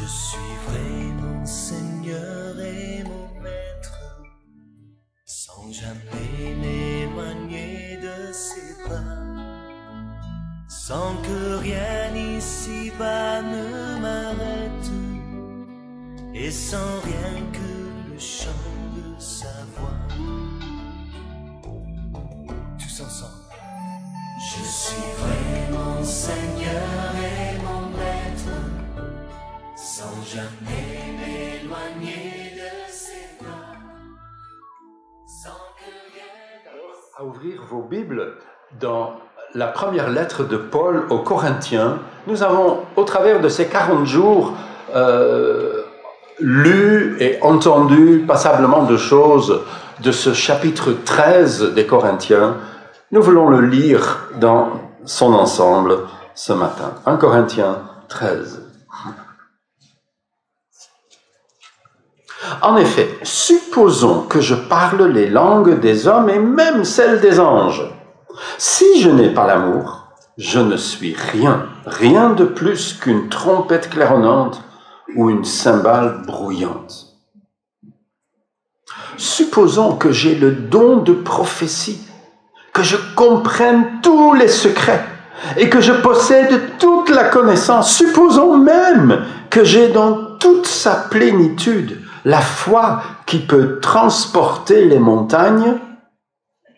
Je suivrai mon Seigneur et mon Maître, sans jamais m'éloigner de ses pas, sans que rien ici-bas ne m'arrête, et sans rien que le chant de sa voix. Tous ensemble. Je suivrai mon Seigneur et mon Maître, sans jamais m'éloigner de ses pas, sans que rien... À ouvrir vos Bibles dans la première lettre de Paul aux Corinthiens. Nous avons, au travers de ces 40 jours, lu et entendu passablement de choses de ce chapitre 13 des Corinthiens. Nous voulons le lire dans son ensemble ce matin. 1 Corinthiens 13. En effet, supposons que je parle les langues des hommes et même celles des anges. Si je n'ai pas l'amour, je ne suis rien, rien de plus qu'une trompette claironnante ou une cymbale brouillante. Supposons que j'ai le don de prophétie, que je comprenne tous les secrets et que je possède toute la connaissance. Supposons même que j'ai dans toute sa plénitude la foi qui peut transporter les montagnes.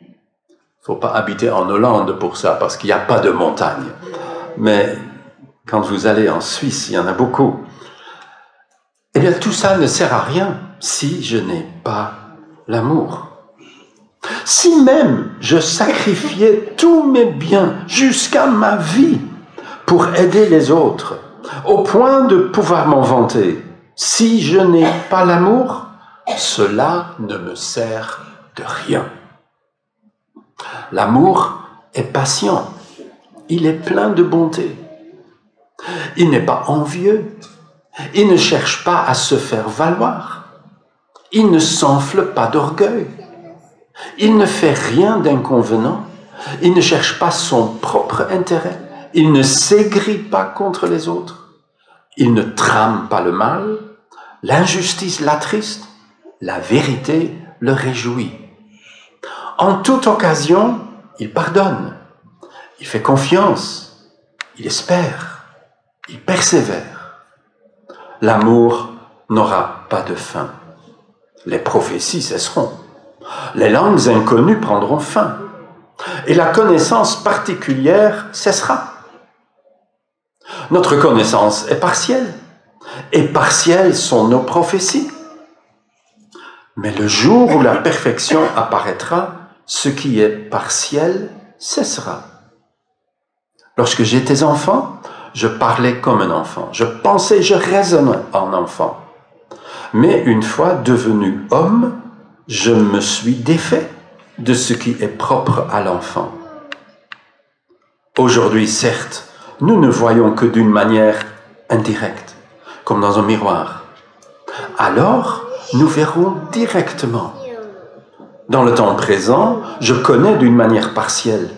Il ne faut pas habiter en Hollande pour ça, parce qu'il n'y a pas de montagne. Mais quand vous allez en Suisse, il y en a beaucoup. Eh bien, tout ça ne sert à rien si je n'ai pas l'amour. Si même je sacrifiais tous mes biens jusqu'à ma vie pour aider les autres, au point de pouvoir m'en vanter, si je n'ai pas l'amour, cela ne me sert de rien. L'amour est patient, il est plein de bonté. Il n'est pas envieux, il ne cherche pas à se faire valoir, il ne s'enfle pas d'orgueil, il ne fait rien d'inconvenant, il ne cherche pas son propre intérêt, il ne s'aigrit pas contre les autres, il ne trame pas le mal, l'injustice l'attriste, la vérité le réjouit. En toute occasion, il pardonne, il fait confiance, il espère, il persévère. L'amour n'aura pas de fin. Les prophéties cesseront. Les langues inconnues prendront fin. Et la connaissance particulière cessera. Notre connaissance est partielle. Et partielles sont nos prophéties. Mais le jour où la perfection apparaîtra, ce qui est partiel cessera. Lorsque j'étais enfant, je parlais comme un enfant. Je pensais, je raisonnais en enfant. Mais une fois devenu homme, je me suis défait de ce qui est propre à l'enfant. Aujourd'hui, certes, nous ne voyons que d'une manière indirecte, comme dans un miroir. Alors, nous verrons directement. Dans le temps présent, je connais d'une manière partielle,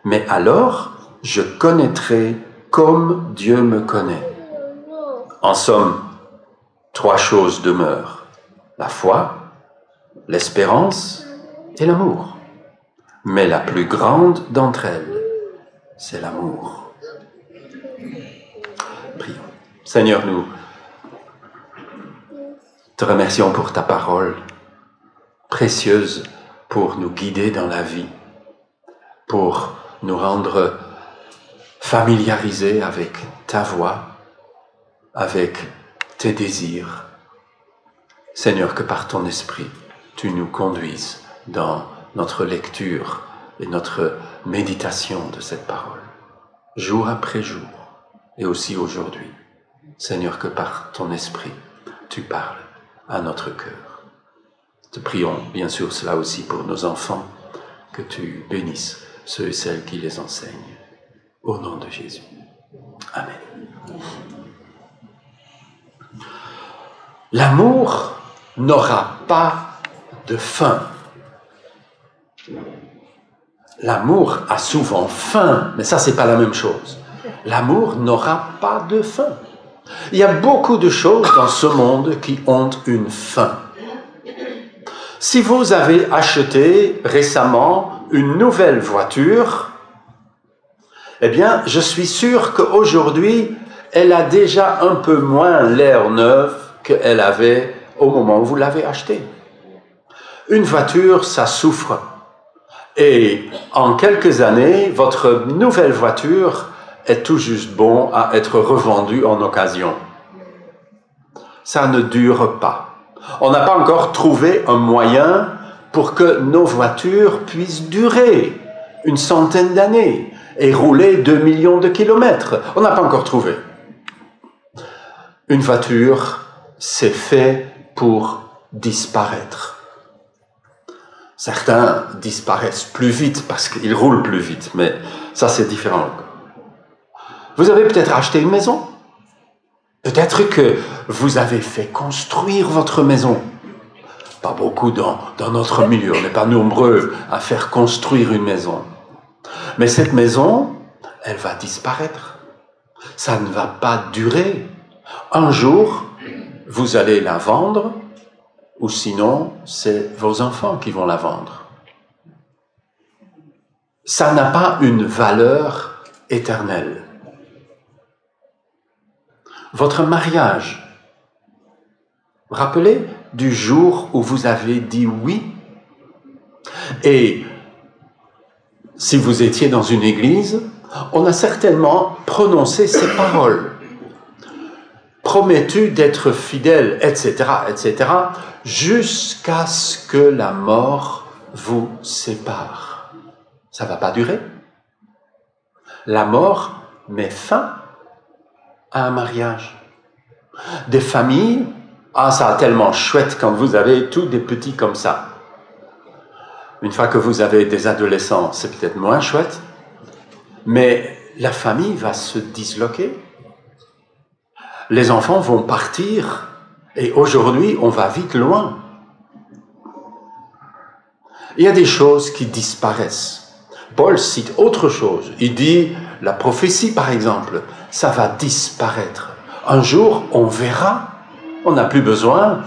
mais alors, je connaîtrai comme Dieu me connaît. En somme, 3 choses demeurent: la foi, l'espérance et l'amour. Mais la plus grande d'entre elles, c'est l'amour. Prions. Seigneur, nous te remercions pour ta parole, précieuse pour nous guider dans la vie, pour nous rendre familiarisés avec ta voix, avec tes désirs. Seigneur, que par ton esprit, tu nous conduises dans notre lecture et notre méditation de cette parole, jour après jour, et aussi aujourd'hui. Seigneur, que par ton esprit, tu parles à notre cœur. Te prions bien sûr cela aussi pour nos enfants, que tu bénisses ceux et celles qui les enseignent. Au nom de Jésus. Amen. L'amour n'aura pas de fin. L'amour a souvent faim, mais ça, c'est pas la même chose. L'amour n'aura pas de fin. Il y a beaucoup de choses dans ce monde qui ont une fin. Si vous avez acheté récemment une nouvelle voiture, eh bien, je suis sûr qu'aujourd'hui, elle a déjà un peu moins l'air neuf qu'elle avait au moment où vous l'avez achetée. Une voiture, ça souffre. Et en quelques années, votre nouvelle voiture est tout juste bon à être revendue en occasion. Ça ne dure pas. On n'a pas encore trouvé un moyen pour que nos voitures puissent durer une centaine d'années et rouler 2 millions de kilomètres. On n'a pas encore trouvé. Une voiture, c'est fait pour disparaître. Certains disparaissent plus vite parce qu'ils roulent plus vite, mais ça c'est différent. Vous avez peut-être acheté une maison. Peut-être que vous avez fait construire votre maison. Pas beaucoup dans notre milieu, on n'est pas nombreux à faire construire une maison. Mais cette maison, elle va disparaître. Ça ne va pas durer. Un jour, vous allez la vendre, ou sinon, c'est vos enfants qui vont la vendre. Ça n'a pas une valeur éternelle. Votre mariage, vous vous rappelez du jour où vous avez dit oui? Et si vous étiez dans une église, on a certainement prononcé ces paroles. Promets-tu d'être fidèle, etc., etc., jusqu'à ce que la mort vous sépare. Ça ne va pas durer. La mort met fin à un mariage. Des familles, ça a tellement chouette quand vous avez tous des petits comme ça. Une fois que vous avez des adolescents, c'est peut-être moins chouette, mais la famille va se disloquer. Les enfants vont partir, et aujourd'hui, on va vite loin. Il y a des choses qui disparaissent. Paul cite autre chose. Il dit, la prophétie par exemple, ça va disparaître. Un jour, on verra. On n'a plus besoin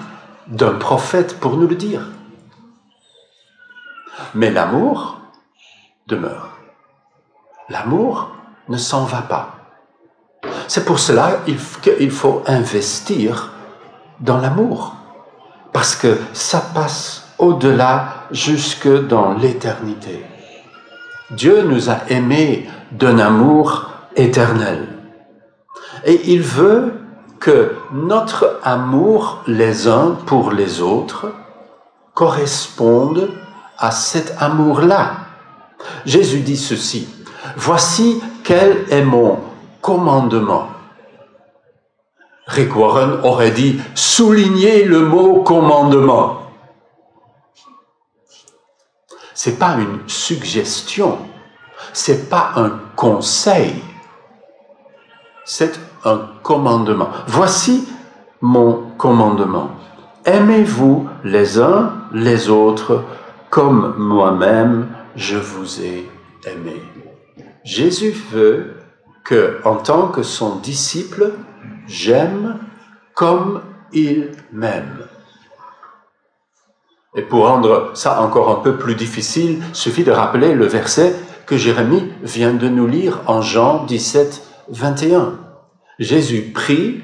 d'un prophète pour nous le dire. Mais l'amour demeure. L'amour ne s'en va pas. C'est pour cela qu'il faut investir dans l'amour. Parce que ça passe au-delà, jusque dans l'éternité. Dieu nous a aimés d'un amour éternel. Et il veut que notre amour les uns pour les autres corresponde à cet amour-là. Jésus dit ceci, « Voici quel est mon commandement. » Rick Warren aurait dit « Soulignez le mot commandement ». C'est pas une suggestion, c'est pas un conseil, c'est un commandement. Voici mon commandement. Aimez-vous les uns les autres comme moi-même je vous ai aimé. Jésus veut que, en tant que son disciple, j'aime comme il m'aime. Et pour rendre ça encore un peu plus difficile, il suffit de rappeler le verset que Jérémie vient de nous lire en Jean 17, 21. Jésus prie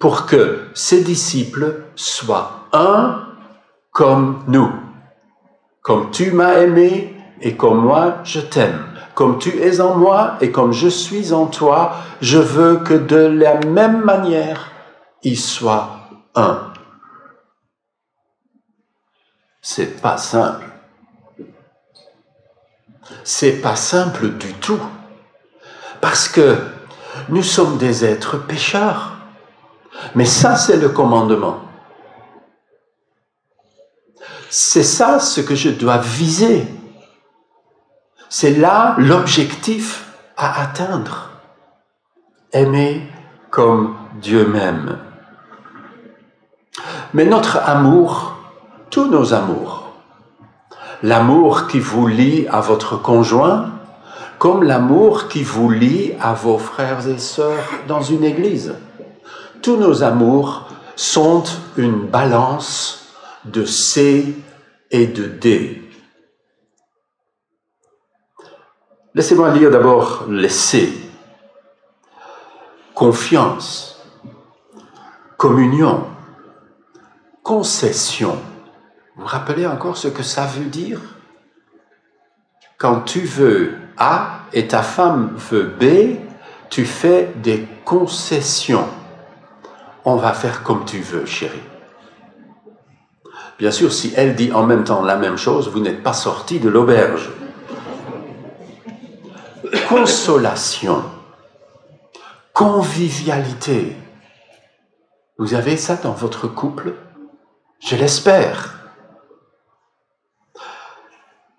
pour que ses disciples soient un comme nous. Comme tu m'as aimé et comme moi je t'aime. Comme tu es en moi et comme je suis en toi, je veux que de la même manière, ils soient un. C'est pas simple. C'est pas simple du tout. Parce que nous sommes des êtres pécheurs. Mais ça, c'est le commandement. C'est ça ce que je dois viser. C'est là l'objectif à atteindre. Aimer comme Dieu m'aime. Mais notre amour, tous nos amours, l'amour qui vous lie à votre conjoint, comme l'amour qui vous lie à vos frères et sœurs dans une église, Tous nos amours sont une balance de C et de D. Laissez-moi lire d'abord les C. Confiance, communion, concession. Vous vous rappelez encore ce que ça veut dire? Quand tu veux A et ta femme veut B, tu fais des concessions. On va faire comme tu veux, chérie. Bien sûr, si elle dit en même temps la même chose, vous n'êtes pas sorti de l'auberge. Consolation, convivialité. Vous avez ça dans votre couple? Je l'espère.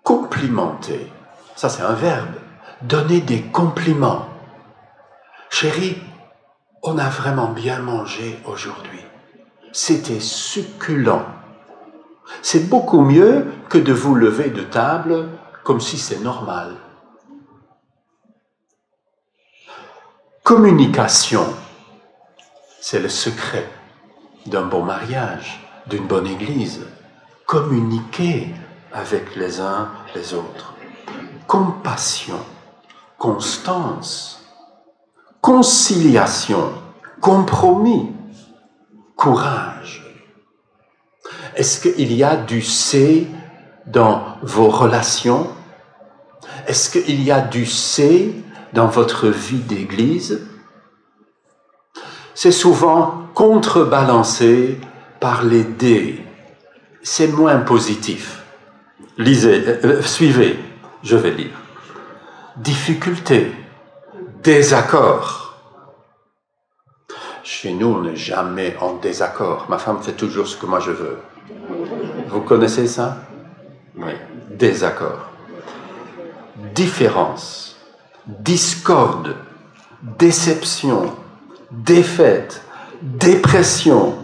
Complimenter, ça c'est un verbe. Donner des compliments. Chérie, on a vraiment bien mangé aujourd'hui. C'était succulent. C'est beaucoup mieux que de vous lever de table comme si c'est normal. Communication, c'est le secret d'un bon mariage, d'une bonne église. Communiquer avec les uns les autres. Compassion, constance, conciliation, compromis, courage. Est-ce qu'il y a du C dans vos relations? Est-ce qu'il y a du C dans votre vie d'église? C'est souvent contrebalancé par les D. C'est moins positif. Lisez, suivez, je vais lire. Difficulté, désaccord. Chez nous, on n'est jamais en désaccord. Ma femme fait toujours ce que moi je veux. Vous connaissez ça? Oui. Désaccord. Différence, discorde, déception, défaite, dépression,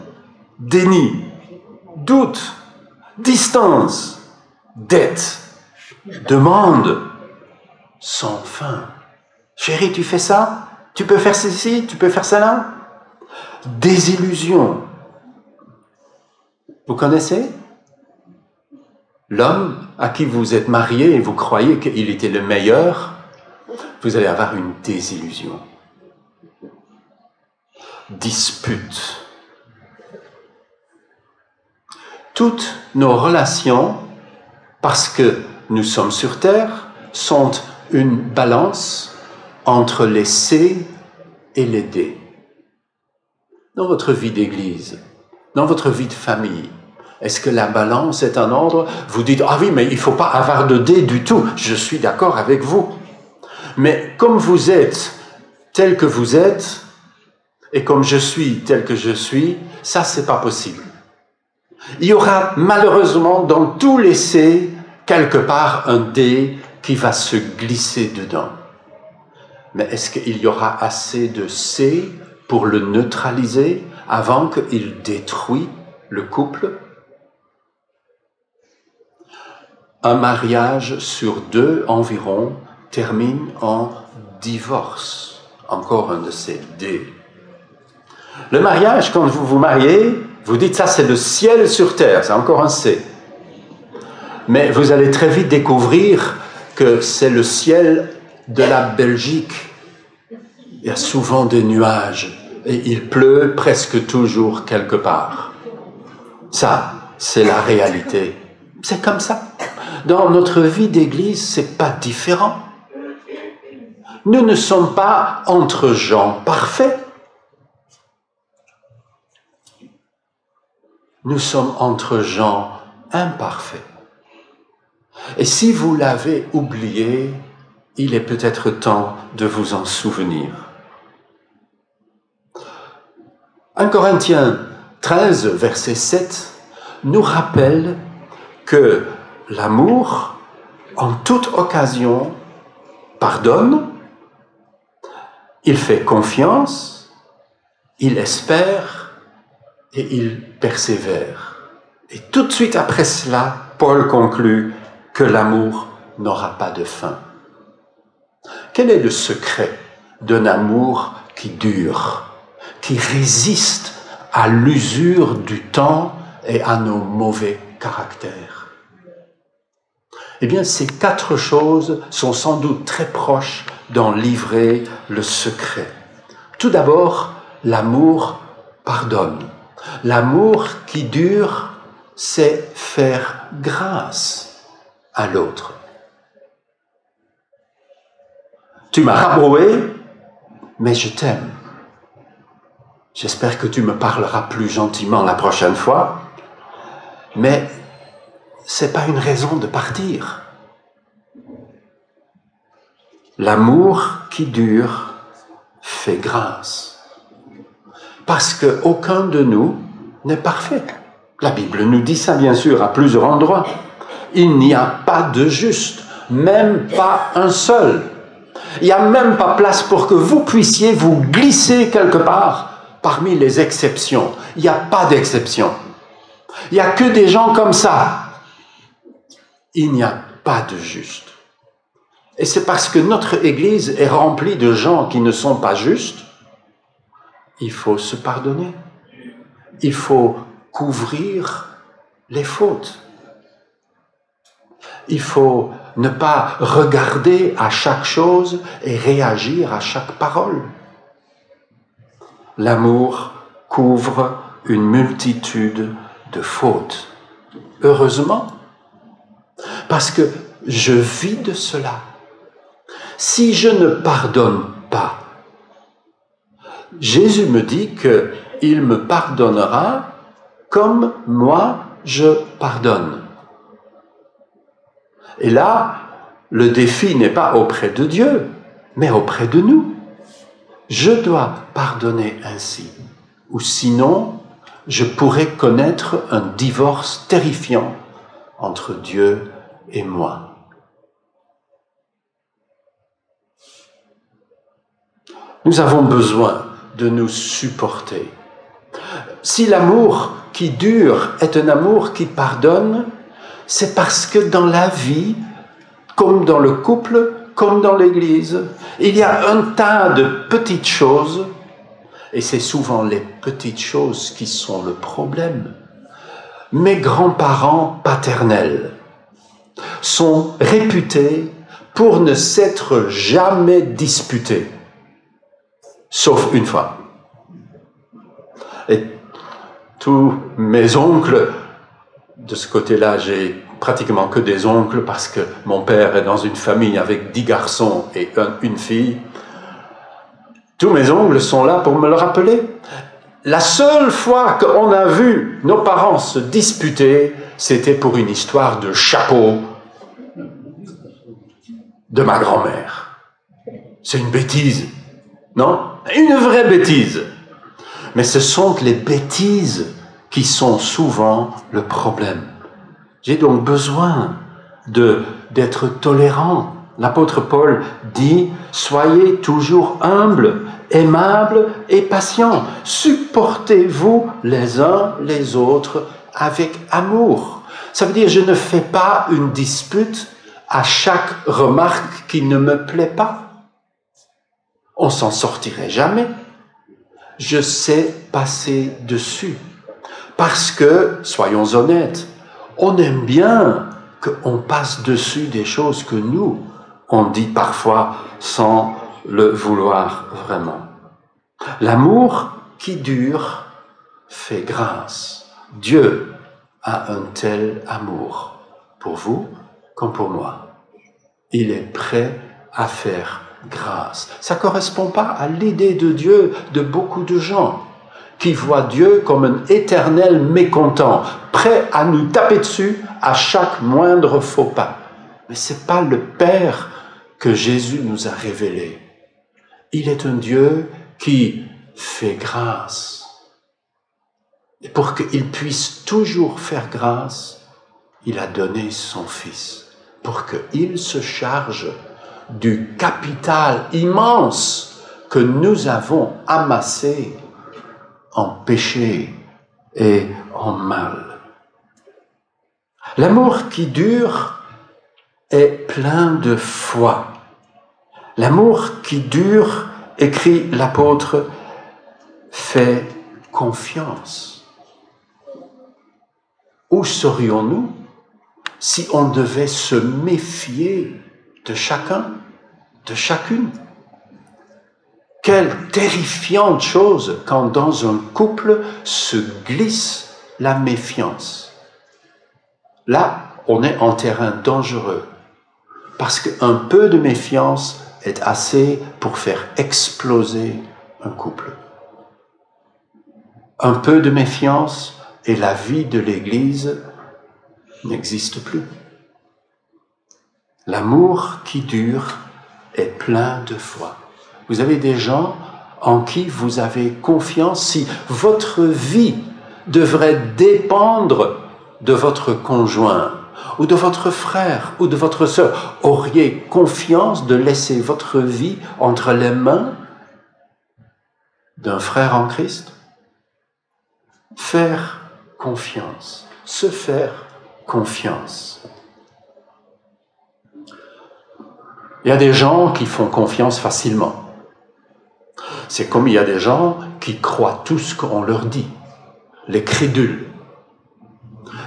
déni, doute, distance, dette, demande, sans fin. Chérie, tu fais ça? Tu peux faire ceci? Tu peux faire cela? Désillusion. Vous connaissez? L'homme à qui vous êtes marié et vous croyez qu'il était le meilleur, vous allez avoir une désillusion. Dispute. Toutes nos relations, parce que nous sommes sur Terre, sont une balance entre les C et les D. Dans votre vie d'église, dans votre vie de famille, est-ce que la balance est en ordre? Vous dites, ah oui, mais il ne faut pas avoir de D du tout. Je suis d'accord avec vous. Mais comme vous êtes tel que vous êtes, et comme je suis tel que je suis, ça, c'est pas possible. Il y aura malheureusement dans tous les C, quelque part un D qui va se glisser dedans. Mais est-ce qu'il y aura assez de C pour le neutraliser avant qu'il détruise le couple? Un mariage sur 2 environ termine en divorce. Encore un de ces D. Le mariage, quand vous vous mariez, vous dites ça c'est le ciel sur terre, c'est encore un C. Mais vous allez très vite découvrir que c'est le ciel de la Belgique. Il y a souvent des nuages et il pleut presque toujours quelque part. Ça, c'est la réalité. C'est comme ça. Dans notre vie d'église, c'est pas différent. Nous ne sommes pas entre gens parfaits. Nous sommes entre gens imparfaits. Et si vous l'avez oublié, il est peut-être temps de vous en souvenir. 1 Corinthiens 13, verset 7, nous rappelle que l'amour, en toute occasion, pardonne, il fait confiance, il espère et il persévère. Et tout de suite après cela, Paul conclut que l'amour n'aura pas de fin. Quel est le secret d'un amour qui dure, qui résiste à l'usure du temps et à nos mauvais caractères. Eh bien, ces 4 choses sont sans doute très proches dans Livrer le secret. Tout d'abord, l'amour pardonne. L'amour qui dure, c'est faire grâce à l'autre. Tu m'as rabroué, mais je t'aime. J'espère que tu me parleras plus gentiment la prochaine fois, mais c'est pas une raison de partir. L'amour qui dure fait grâce. Parce qu'aucun de nous n'est parfait. La Bible nous dit ça, bien sûr, à plusieurs endroits. Il n'y a pas de juste, même pas un seul. Il n'y a même pas place pour que vous puissiez vous glisser quelque part parmi les exceptions. Il n'y a pas d'exception. Il n'y a que des gens comme ça. Il n'y a pas de juste. Et c'est parce que notre Église est remplie de gens qui ne sont pas justes, il faut se pardonner. Il faut couvrir les fautes. Il faut ne pas regarder à chaque chose et réagir à chaque parole. L'amour couvre une multitude de fautes. Heureusement, parce que je vis de cela. Si je ne pardonne pas, Jésus me dit qu'il me pardonnera comme moi je pardonne. Et là, le défi n'est pas auprès de Dieu, mais auprès de nous. Je dois pardonner ainsi, ou sinon, je pourrais connaître un divorce terrifiant entre Dieu et moi. Nous avons besoin de nous supporter. Si l'amour qui dure est un amour qui pardonne, c'est parce que dans la vie, comme dans le couple, comme dans l'Église, il y a un tas de petites choses, et c'est souvent les petites choses qui sont le problème. Mes grands-parents paternels sont réputés pour ne s'être jamais disputés, sauf une fois. Et tous mes oncles, de ce côté-là, j'ai pratiquement que des oncles parce que mon père est dans une famille avec 10 garçons et une fille. Tous mes oncles sont là pour me le rappeler. La seule fois qu'on a vu nos parents se disputer, c'était pour une histoire de chapeau de ma grand-mère. C'est une bêtise, non? Une vraie bêtise. Mais ce sont les bêtises qui sont souvent le problème. J'ai donc besoin d'être tolérant. L'apôtre Paul dit « Soyez toujours humbles, aimables et patients. Supportez-vous les uns les autres avec amour. » Ça veut dire je ne fais pas une dispute à chaque remarque qui ne me plaît pas. On s'en sortirait jamais. Je sais passer dessus. Parce que, soyons honnêtes, on aime bien qu'on passe dessus des choses que nous, on dit parfois sans le vouloir vraiment. L'amour qui dure fait grâce. Dieu a un tel amour pour vous comme pour moi. Il est prêt à faire grâce. Ça ne correspond pas à l'idée de Dieu de beaucoup de gens qui voient Dieu comme un éternel mécontent, prêt à nous taper dessus à chaque moindre faux pas. Mais ce n'est pas le Père que Jésus nous a révélé. Il est un Dieu qui fait grâce. Et pour qu'il puisse toujours faire grâce, il a donné son Fils, pour qu'il se charge du capital immense que nous avons amassé en péché et en mal. L'amour qui dure est plein de foi. L'amour qui dure, écrit l'apôtre, fait confiance. Où serions-nous si on devait se méfier de chacun, de chacune? Quelle terrifiante chose quand dans un couple se glisse la méfiance. Là, on est en terrain dangereux, parce qu'un peu de méfiance est assez pour faire exploser un couple. Un peu de méfiance et la vie de l'Église n'existe plus. L'amour qui dure est plein de foi. Vous avez des gens en qui vous avez confiance. Si votre vie devrait dépendre de votre conjoint ou de votre frère ou de votre sœur, auriez confiance de laisser votre vie entre les mains d'un frère en Christ? Faire confiance, se faire confiance. Il y a des gens qui font confiance facilement. C'est comme il y a des gens qui croient tout ce qu'on leur dit. Les crédules.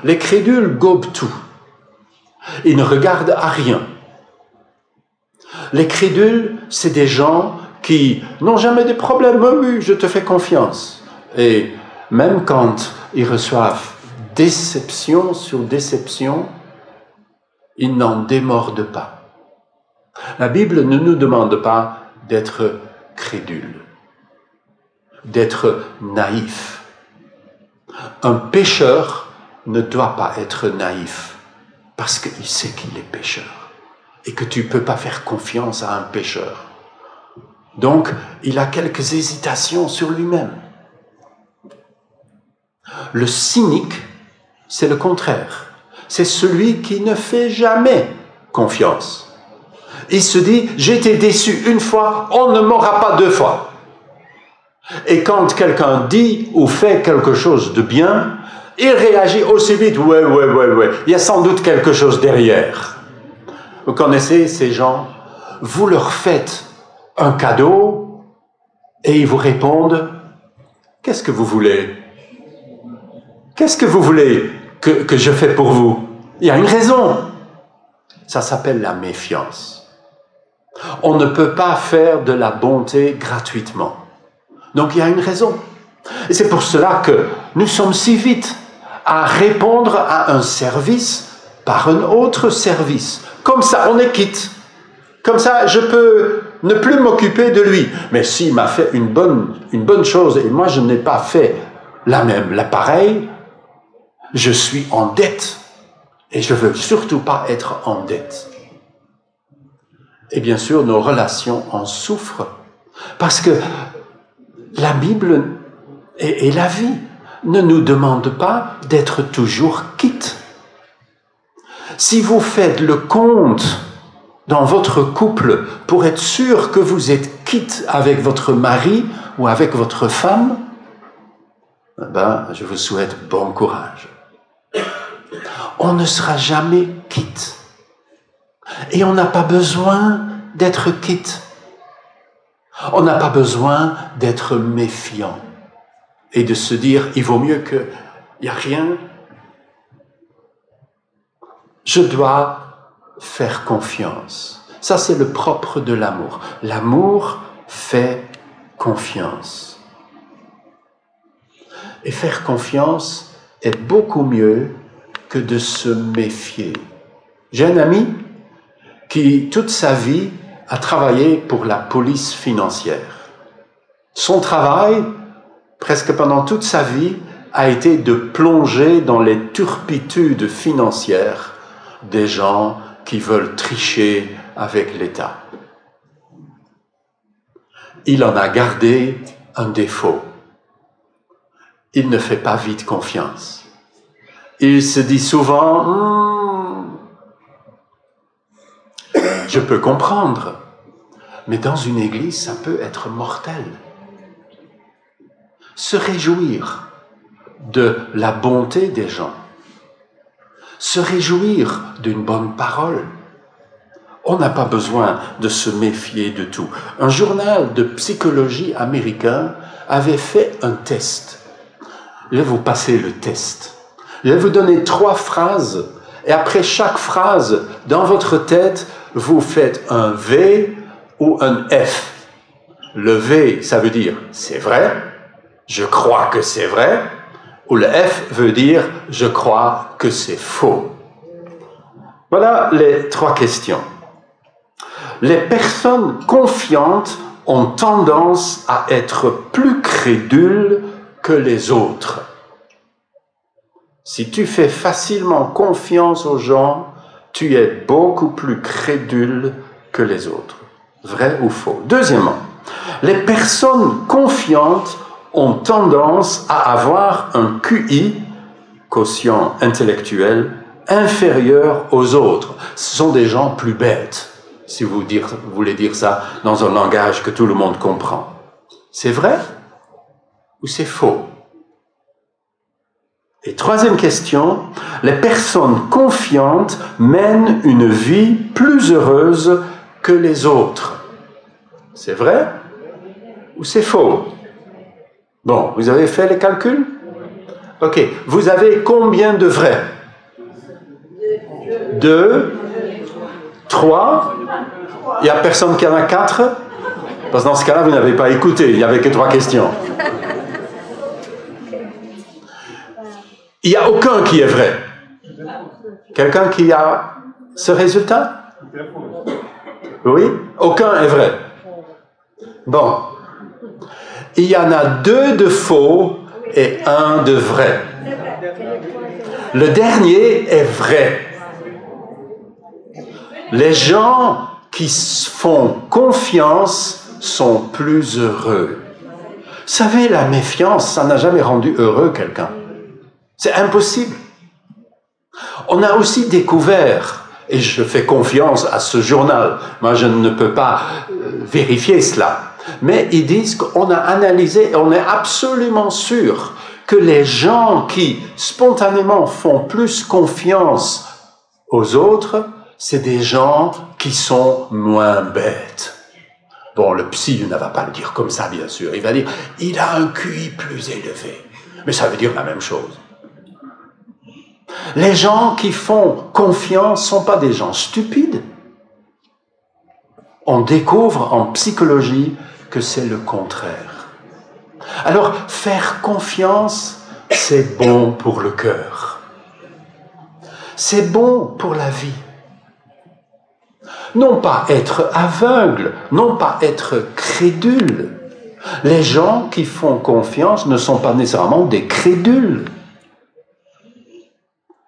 Les crédules gobent tout. Ils ne regardent à rien. Les crédules, c'est des gens qui n'ont jamais de problème. Oui, je te fais confiance. Et même quand ils reçoivent déception sur déception, ils n'en démordent pas. La Bible ne nous demande pas d'être crédules, d'être naïfs. Un pécheur ne doit pas être naïf parce qu'il sait qu'il est pécheur et que tu ne peux pas faire confiance à un pécheur. Donc, il a quelques hésitations sur lui-même. Le cynique, c'est le contraire. C'est celui qui ne fait jamais confiance. Il se dit, j'ai été déçu une fois, on ne m'aura pas deux fois. Et quand quelqu'un dit ou fait quelque chose de bien, il réagit aussi vite, ouais, il y a sans doute quelque chose derrière. Vous connaissez ces gens, vous leur faites un cadeau et ils vous répondent, qu'est-ce que vous voulez? Qu'est-ce que vous voulez que je fais pour vous? Il y a une raison. Ça s'appelle la méfiance. On ne peut pas faire de la bonté gratuitement. Donc il y a une raison. Et c'est pour cela que nous sommes si vite à répondre à un service par un autre service. Comme ça, on est quitte. Comme ça, je peux ne plus m'occuper de lui. Mais s'il m'a fait une bonne chose et moi je n'ai pas fait la pareille, je suis en dette. Et je ne veux surtout pas être en dette. Et bien sûr, nos relations en souffrent. Parce que la Bible et la vie ne nous demandent pas d'être toujours quittes. Si vous faites le compte dans votre couple pour être sûr que vous êtes quitte avec votre mari ou avec votre femme, je vous souhaite bon courage. On ne sera jamais quitte. Et on n'a pas besoin d'être quitte. On n'a pas besoin d'être méfiant et de se dire, il vaut mieux qu'il n'y a rien. Je dois faire confiance. Ça, c'est le propre de l'amour. L'amour fait confiance. Et faire confiance est beaucoup mieux que de se méfier. J'ai un ami qui, toute sa vie, a travaillé pour la police financière. Son travail, presque pendant toute sa vie, a été de plonger dans les turpitudes financières des gens qui veulent tricher avec l'État. Il en a gardé un défaut. Il ne fait pas vite confiance. Il se dit souvent, je peux comprendre, mais dans une église, ça peut être mortel. Se réjouir de la bonté des gens, se réjouir d'une bonne parole. On n'a pas besoin de se méfier de tout. Un journal de psychologie américain avait fait un test. Je vais vous passer le test. Je vais vous donner 3 phrases, et après chaque phrase, dans votre tête, vous faites un V ou un F. Le V, ça veut dire « c'est vrai », « je crois que c'est vrai », ou le F veut dire « je crois que c'est faux ». Voilà les 3 questions. Les personnes confiantes ont tendance à être plus crédules que les autres. Si tu fais facilement confiance aux gens, tu es beaucoup plus crédule que les autres. Vrai ou faux? Deuxièmement, les personnes confiantes ont tendance à avoir un QI, quotient intellectuel, inférieur aux autres. Ce sont des gens plus bêtes, si vous voulez dire ça dans un langage que tout le monde comprend. C'est vrai ou c'est faux? Et troisième question, les personnes confiantes mènent une vie plus heureuse que les autres. C'est vrai ou c'est faux? Bon, vous avez fait les calculs? Ok, vous avez combien de vrais? 2, 3, il n'y a personne qui en a 4? Parce que dans ce cas-là, vous n'avez pas écouté, il n'y avait que 3 questions. Il n'y a aucun qui est vrai. Quelqu'un qui a ce résultat? Oui? Aucun est vrai. Bon. Il y en a 2 de faux et 1 de vrai. Le dernier est vrai. Les gens qui font confiance sont plus heureux. Vous savez, la méfiance, ça n'a jamais rendu heureux quelqu'un. C'est impossible. On a aussi découvert, et je fais confiance à ce journal, moi je ne peux pas vérifier cela, mais ils disent qu'on a analysé et on est absolument sûr que les gens qui spontanément font plus confiance aux autres, c'est des gens qui sont moins bêtes. Bon, le psy ne va pas le dire comme ça, bien sûr. Il va dire, il a un QI plus élevé. Mais ça veut dire la même chose. Les gens qui font confiance ne sont pas des gens stupides. On découvre en psychologie que c'est le contraire. Alors, faire confiance, c'est bon pour le cœur. C'est bon pour la vie. Non pas être aveugle, non pas être crédule. Les gens qui font confiance ne sont pas nécessairement des crédules.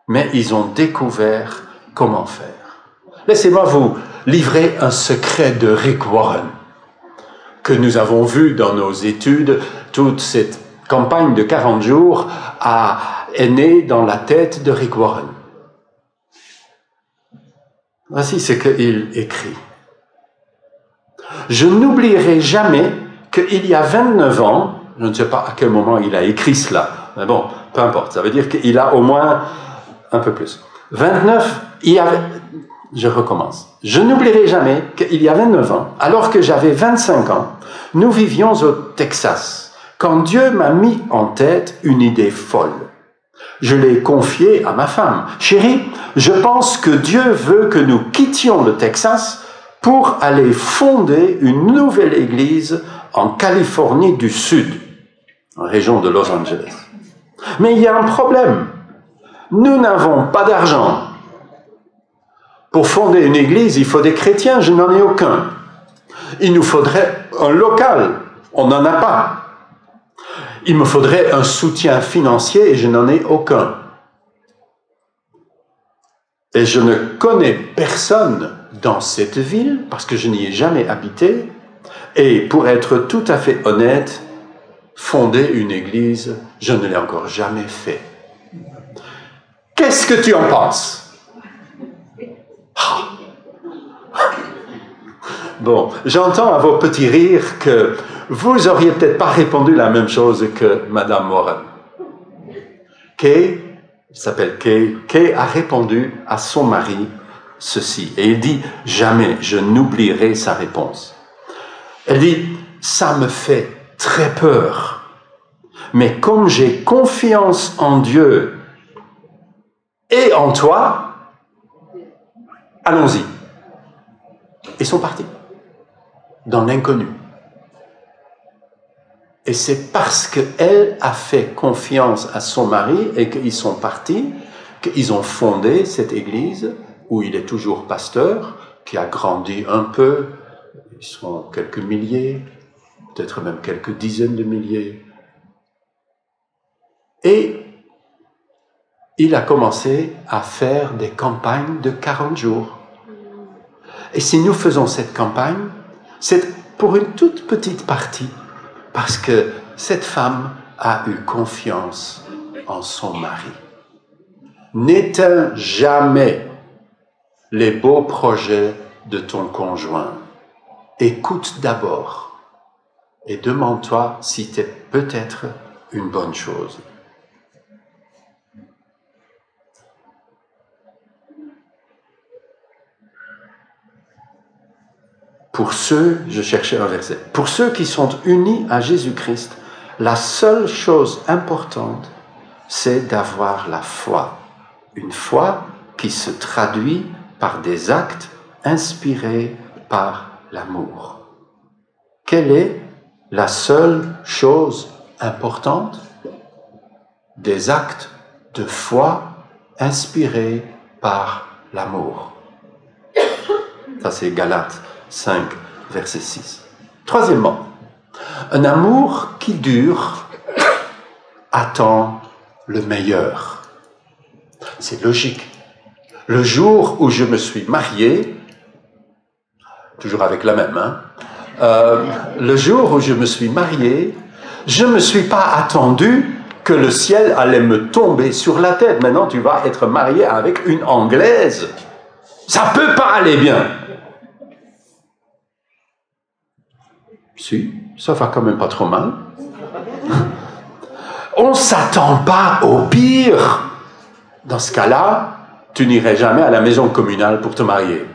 Mais ils ont découvert comment faire. Laissez-moi vous livrer un secret de Rick Warren, que nous avons vu dans nos études. Toute cette campagne de 40 jours est née dans la tête de Rick Warren. Voici ce qu'il écrit. « Je n'oublierai jamais qu'il y a 29 ans, je ne sais pas à quel moment il a écrit cela, mais bon, peu importe, ça veut dire qu'il a au moins un peu plus. 29, je recommence. Je n'oublierai jamais qu'il y a 29 ans, alors que j'avais 25 ans, nous vivions au Texas, quand Dieu m'a mis en tête une idée folle. Je l'ai confiée à ma femme. Chérie, je pense que Dieu veut que nous quittions le Texas pour aller fonder une nouvelle église en Californie du Sud, en région de Los Angeles. Mais il y a un problème. Nous n'avons pas d'argent. Pour fonder une église, il faut des chrétiens, je n'en ai aucun. Il nous faudrait un local, on n'en a pas. Il me faudrait un soutien financier et je n'en ai aucun. Et je ne connais personne dans cette ville parce que je n'y ai jamais habité. Et pour être tout à fait honnête, fonder une église, je ne l'ai encore jamais fait. Qu'est-ce que tu en penses? Bon, j'entends à vos petits rires que vous auriez peut-être pas répondu la même chose que Madame Warren. Kay, il s'appelle Kay, Kay a répondu à son mari ceci. Et il dit, jamais je n'oublierai sa réponse. Elle dit, ça me fait très peur mais comme j'ai confiance en Dieu et en toi, allons-y. Ils sont partis dans l'inconnu. Et c'est parce qu'elle a fait confiance à son mari et qu'ils sont partis, qu'ils ont fondé cette église où il est toujours pasteur, qui a grandi un peu. Ils sont quelques milliers, peut-être même quelques dizaines de milliers. Et il a commencé à faire des campagnes de 40 jours. Et si nous faisons cette campagne, c'est pour une toute petite partie, parce que cette femme a eu confiance en son mari. N'éteins jamais les beaux projets de ton conjoint. Écoute d'abord et demande-toi si c'est peut-être une bonne chose. Pour ceux, je cherchais un verset, pour ceux qui sont unis à Jésus-Christ, la seule chose importante, c'est d'avoir la foi. Une foi qui se traduit par des actes inspirés par l'amour. Quelle est la seule chose importante? Des actes de foi inspirés par l'amour. Ça, c'est Galates 5, verset 6. Troisièmement, un amour qui dure attend le meilleur. C'est logique. Le jour où je me suis marié, toujours avec la même, le jour où je me suis marié, je ne me suis pas attendu que le ciel allait me tomber sur la tête. Maintenant, tu vas être marié avec une Anglaise. Ça peut pas aller bien. Si, ça va quand même pas trop mal. On ne s'attend pas au pire. Dans ce cas-là, tu n'irais jamais à la maison communale pour te marier.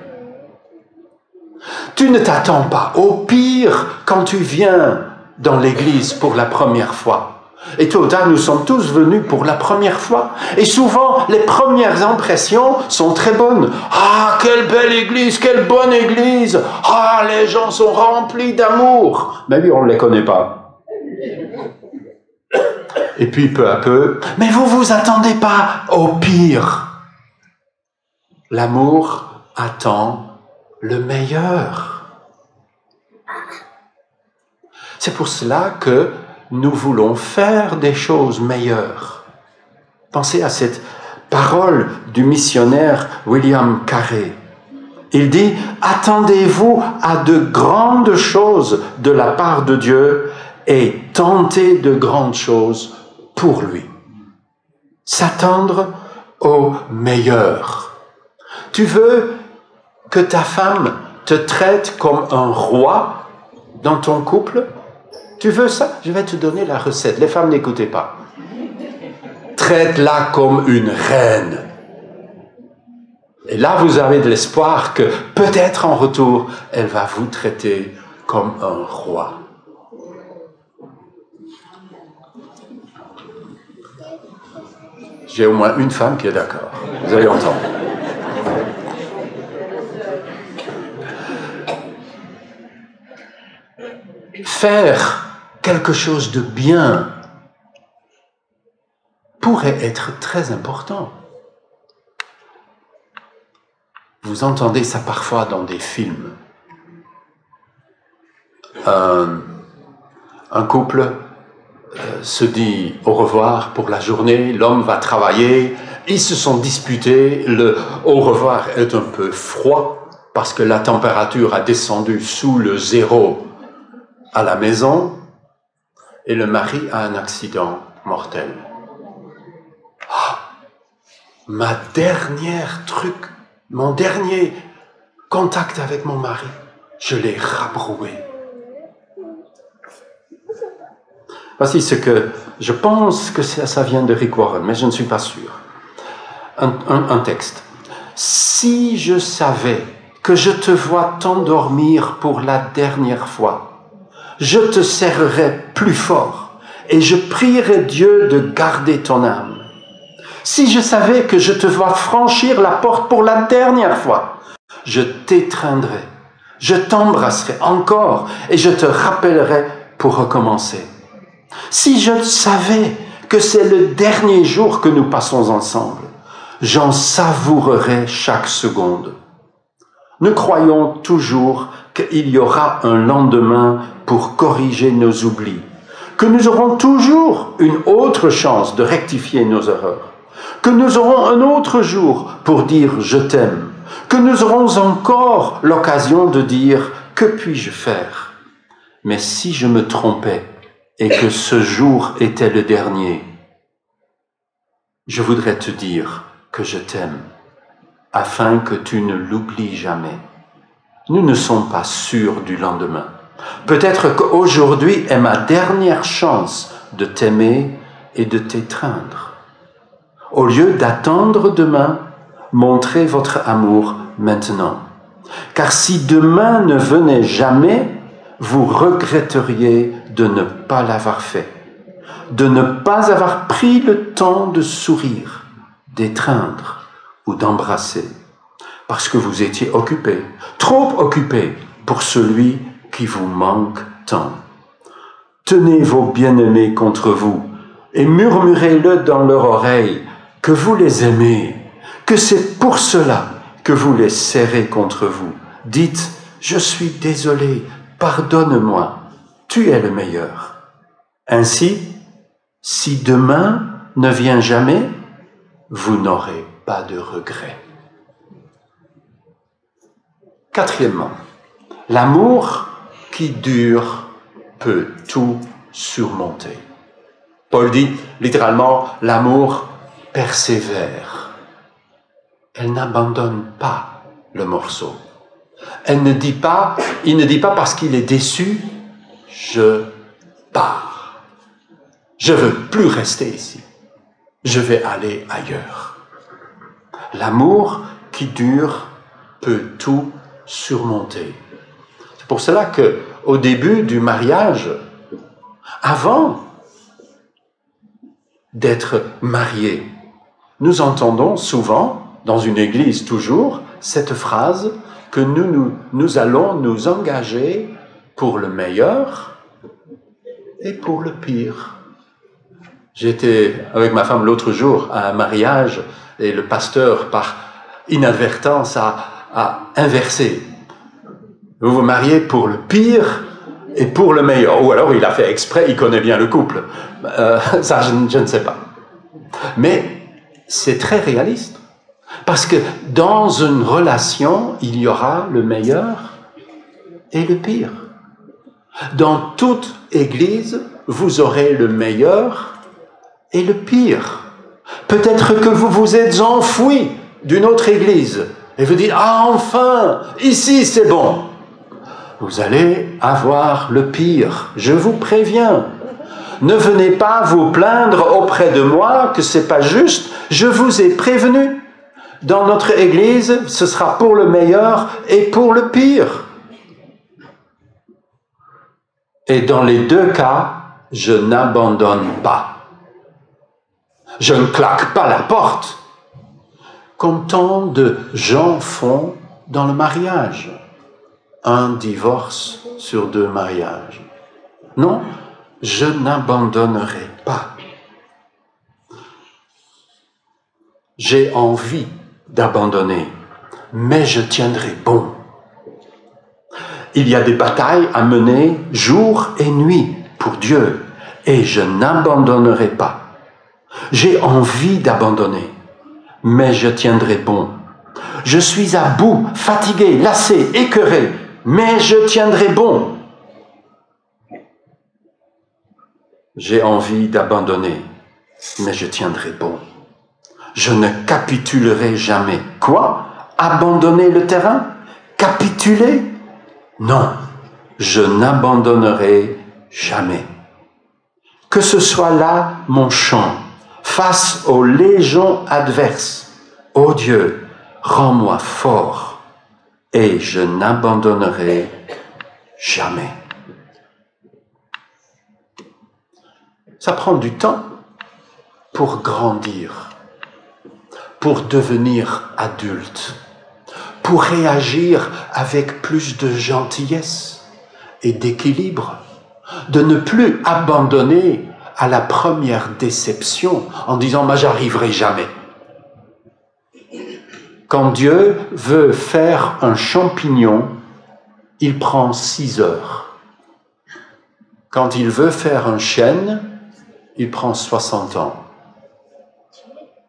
Tu ne t'attends pas au pire quand tu viens dans l'église pour la première fois. Et tôt ou tard, nous sommes tous venus pour la première fois. Et souvent, les premières impressions sont très bonnes. Ah, quelle belle église, quelle bonne église. Ah, les gens sont remplis d'amour. Mais oui, on ne les connaît pas. Et puis, peu à peu, mais vous vous attendez pas au pire. L'amour attend le meilleur. C'est pour cela que nous voulons faire des choses meilleures. Pensez à cette parole du missionnaire William Carey. Il dit « Attendez-vous à de grandes choses de la part de Dieu et tentez de grandes choses pour lui. » S'attendre au meilleur. Tu veux que ta femme te traite comme un roi dans ton couple? Tu veux ça? Je vais te donner la recette. Les femmes, n'écoutez pas. Traite-la comme une reine. Et là, vous avez de l'espoir que peut-être en retour, elle va vous traiter comme un roi. J'ai au moins une femme qui est d'accord. Vous allez entendre. Faire quelque chose de bien pourrait être très important. Vous entendez ça parfois dans des films. Un couple se dit au revoir pour la journée, l'homme va travailler, ils se sont disputés, le au revoir est un peu froid parce que la température a descendu sous le 0 à la maison et le mari a un accident mortel. Mon dernier contact avec mon mari, je l'ai rabroué. Voici ce que je pense que ça vient de Rick Warren, mais je ne suis pas sûr. Un texte. Si je savais que je te vois t'endormir pour la dernière fois, je te serrerais plus fort et je prierai Dieu de garder ton âme. Si je savais que je te vois franchir la porte pour la dernière fois, je t'étreindrai, je t'embrasserai encore et je te rappellerai pour recommencer. Si je savais que c'est le dernier jour que nous passons ensemble, j'en savourerai chaque seconde. Nous croyons toujours qu'il y aura un lendemain pour corriger nos oublis, que nous aurons toujours une autre chance de rectifier nos erreurs, que nous aurons un autre jour pour dire « je t'aime », que nous aurons encore l'occasion de dire « que puis-je faire ?» Mais si je me trompais et que ce jour était le dernier, je voudrais te dire que je t'aime, afin que tu ne l'oublies jamais. Nous ne sommes pas sûrs du lendemain. Peut-être qu'aujourd'hui est ma dernière chance de t'aimer et de t'étreindre. Au lieu d'attendre demain, montrez votre amour maintenant. Car si demain ne venait jamais, vous regretteriez de ne pas l'avoir fait, de ne pas avoir pris le temps de sourire, d'étreindre ou d'embrasser, parce que vous étiez occupé, trop occupé pour celui qui vous manque tant. Tenez vos bien-aimés contre vous et murmurez-le dans leur oreille que vous les aimez, que c'est pour cela que vous les serrez contre vous. Dites, je suis désolé, pardonne-moi, tu es le meilleur. Ainsi, si demain ne vient jamais, vous n'aurez pas de regret. Quatrièmement, l'amour qui dure peut tout surmonter. Paul dit littéralement, l'amour persévère. Elle n'abandonne pas le morceau. Il ne dit pas parce qu'il est déçu, je pars. Je veux plus rester ici. Je vais aller ailleurs. L'amour qui dure peut tout surmonter. C'est pour cela que, au début du mariage, avant d'être mariés, nous entendons souvent, dans une église toujours, cette phrase que nous allons nous engager pour le meilleur et pour le pire. J'étais avec ma femme l'autre jour à un mariage et le pasteur, par inadvertance, a inversé. Vous vous mariez pour le pire et pour le meilleur. Ou alors il a fait exprès, il connaît bien le couple. Ça, je ne sais pas. Mais c'est très réaliste. Parce que dans une relation, il y aura le meilleur et le pire. Dans toute église, vous aurez le meilleur et le pire. Peut-être que vous vous êtes enfoui d'une autre église et vous dites « Ah, enfin, ici c'est bon !» Vous allez avoir le pire, je vous préviens. Ne venez pas vous plaindre auprès de moi que c'est pas juste, je vous ai prévenu. Dans notre église, ce sera pour le meilleur et pour le pire. Et dans les deux cas, je n'abandonne pas. Je ne claque pas la porte, comme tant de gens font dans le mariage. Un divorce sur 2 mariages. Non, je n'abandonnerai pas. J'ai envie d'abandonner, mais je tiendrai bon. Il y a des batailles à mener jour et nuit pour Dieu, et je n'abandonnerai pas. J'ai envie d'abandonner, mais je tiendrai bon. Je suis à bout, fatigué, lassé, écœuré, mais je tiendrai bon. J'ai envie d'abandonner, mais je tiendrai bon. Je ne capitulerai jamais. Quoi? Abandonner le terrain? Capituler? Non, je n'abandonnerai jamais. Que ce soit là mon champ, face aux légions adverses. Ô Dieu, rends-moi fort et je n'abandonnerai jamais. Ça prend du temps pour grandir, pour devenir adulte, pour réagir avec plus de gentillesse et d'équilibre, de ne plus abandonner à la première déception en disant « moi j'arriverai jamais ». Quand Dieu veut faire un champignon, il prend 6 heures. Quand il veut faire un chêne, il prend 60 ans.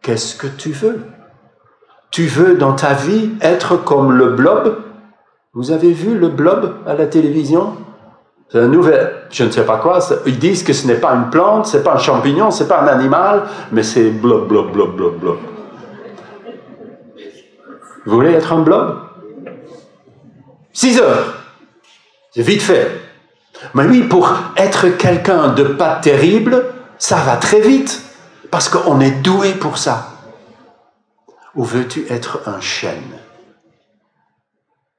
Qu'est-ce que tu veux? Tu veux dans ta vie être comme le blob? Vous avez vu le blob à la télévision? C'est un nouvel, je ne sais pas quoi, ils disent que ce n'est pas une plante, ce n'est pas un champignon, ce n'est pas un animal, mais c'est blob, blob, blob, blob, blob. Vous voulez être un blob? 6 heures. C'est vite fait. Mais oui, pour être quelqu'un de pas terrible, ça va très vite, parce qu'on est doué pour ça. Ou veux-tu être un chêne,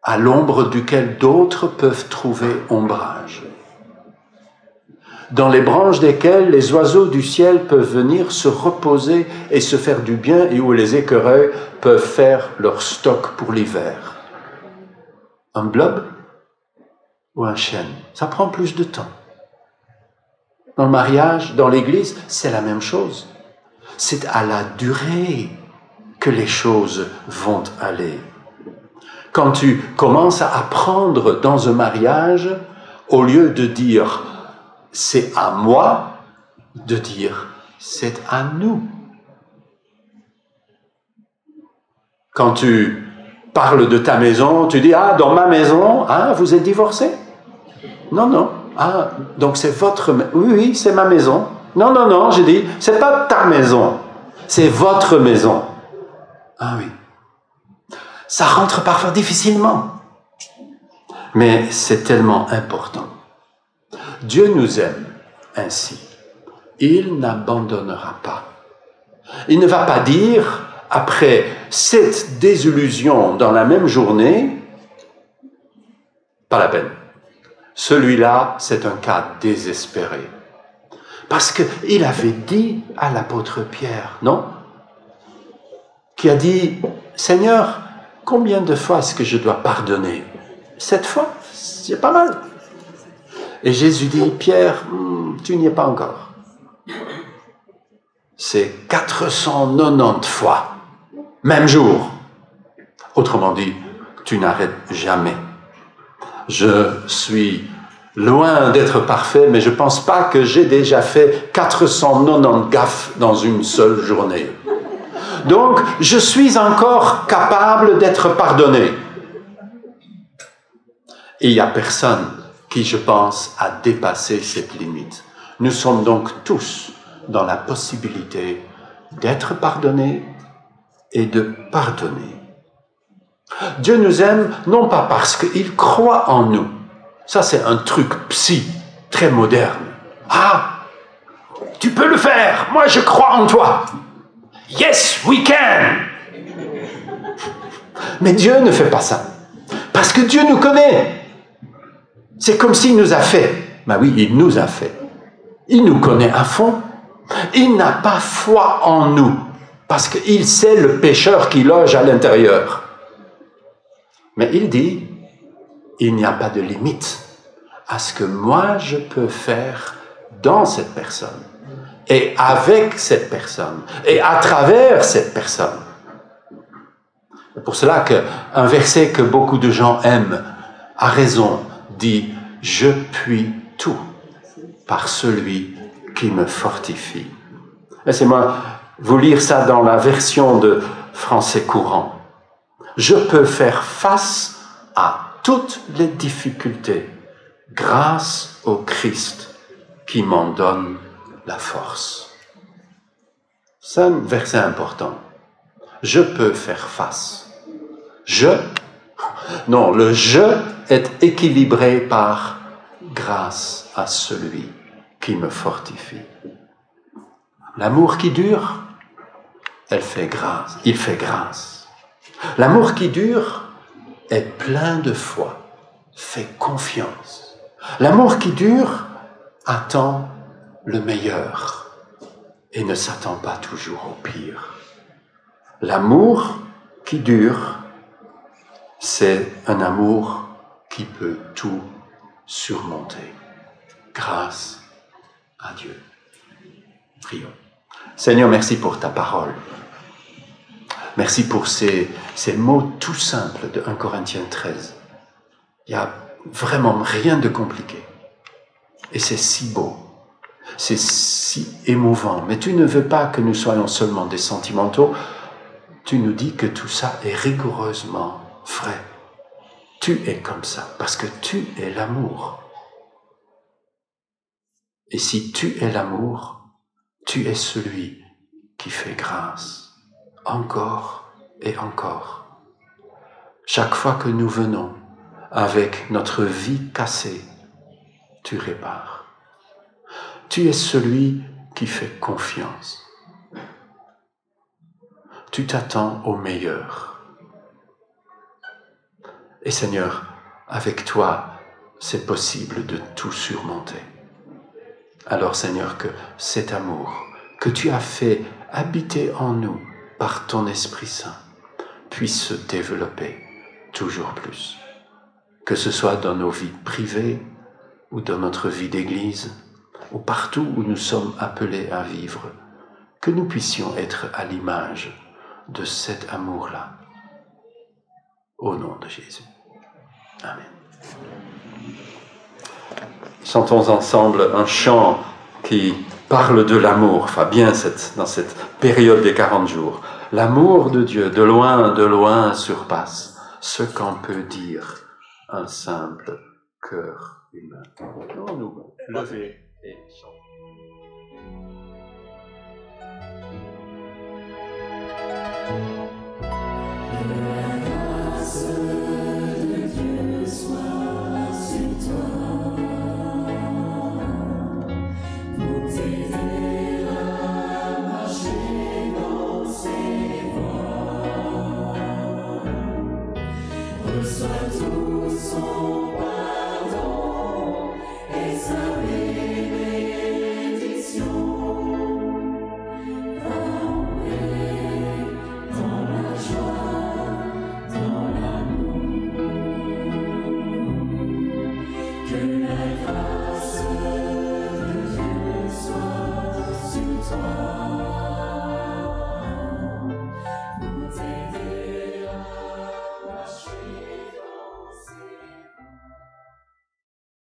à l'ombre duquel d'autres peuvent trouver ombrage, dans les branches desquelles les oiseaux du ciel peuvent venir se reposer et se faire du bien, et où les écureuils peuvent faire leur stock pour l'hiver? Un blob ou un chêne? Ça prend plus de temps. Dans le mariage, dans l'église, c'est la même chose. C'est à la durée que les choses vont aller. Quand tu commences à apprendre dans un mariage, au lieu de dire « c'est à moi », de dire « c'est à nous ». Quand tu parles de ta maison, tu dis « ah, dans ma maison, ah, vous êtes divorcé ?» Non, non. Ah, donc c'est votre maison. Oui, oui, c'est ma maison. Non, non, non, j'ai dit « c'est pas ta maison, c'est votre maison ». Ah oui. Ça rentre parfois difficilement. Mais c'est tellement important. Dieu nous aime ainsi. Il n'abandonnera pas. Il ne va pas dire, après 7 désillusions dans la même journée, pas la peine. Celui-là, c'est un cas désespéré. Parce qu'il avait dit à l'apôtre Pierre, non? Qui a dit, Seigneur, combien de fois est-ce que je dois pardonner? 7 fois, c'est pas mal. Et Jésus dit, Pierre, tu n'y es pas encore. C'est 490 fois, même jour. Autrement dit, tu n'arrêtes jamais. Je suis loin d'être parfait, mais je ne pense pas que j'ai déjà fait 490 gaffes dans une seule journée. Donc, je suis encore capable d'être pardonné. Et il n'y a personne qui, je pense, a dépassé cette limite. Nous sommes donc tous dans la possibilité d'être pardonnés et de pardonner. Dieu nous aime non pas parce qu'il croit en nous. Ça, c'est un truc psy, très moderne. Ah, tu peux le faire, moi je crois en toi. Yes, we can! Mais Dieu ne fait pas ça. Parce que Dieu nous connaît. C'est comme s'il nous a fait. Ben oui, il nous a fait. Il nous connaît à fond. Il n'a pas foi en nous. Parce qu'il sait le pécheur qui loge à l'intérieur. Mais il dit, il n'y a pas de limite à ce que moi je peux faire dans cette personne. Et avec cette personne, et à travers cette personne. C'est pour cela qu'un verset que beaucoup de gens aiment, à raison, dit « Je puis tout par celui qui me fortifie ». Laissez-moi vous lire ça dans la version de français courant. « Je peux faire face à toutes les difficultés grâce au Christ qui m'en donne la force. » C'est un verset important. Je peux faire face. Non, le je est équilibré par grâce à celui qui me fortifie. L'amour qui dure, il fait grâce. L'amour qui dure est plein de foi, fait confiance. L'amour qui dure attend le meilleur et ne s'attend pas toujours au pire. L'amour qui dure, c'est un amour qui peut tout surmonter. Grâce à Dieu. Prions. Seigneur, merci pour ta parole. Merci pour ces mots tout simples de 1 Corinthiens 13. Il n'y a vraiment rien de compliqué. Et c'est si beau. C'est si émouvant. Mais tu ne veux pas que nous soyons seulement des sentimentaux. Tu nous dis que tout ça est rigoureusement vrai. Tu es comme ça parce que tu es l'amour. Et si tu es l'amour, tu es celui qui fait grâce, encore et encore. Chaque fois que nous venons avec notre vie cassée, tu répares. Tu es celui qui fait confiance. Tu t'attends au meilleur. Et Seigneur, avec toi, c'est possible de tout surmonter. Alors Seigneur, que cet amour que tu as fait habiter en nous par ton Esprit Saint puisse se développer toujours plus. Que ce soit dans nos vies privées ou dans notre vie d'église ou partout où nous sommes appelés à vivre, que nous puissions être à l'image de cet amour-là. Au nom de Jésus. Amen. Chantons ensemble un chant qui parle de l'amour, Fabien, dans cette période des 40 jours. L'amour de Dieu, de loin, surpasse ce qu'en peut dire un simple cœur humain. Nous lever et chanter. Reçois tout son pardon.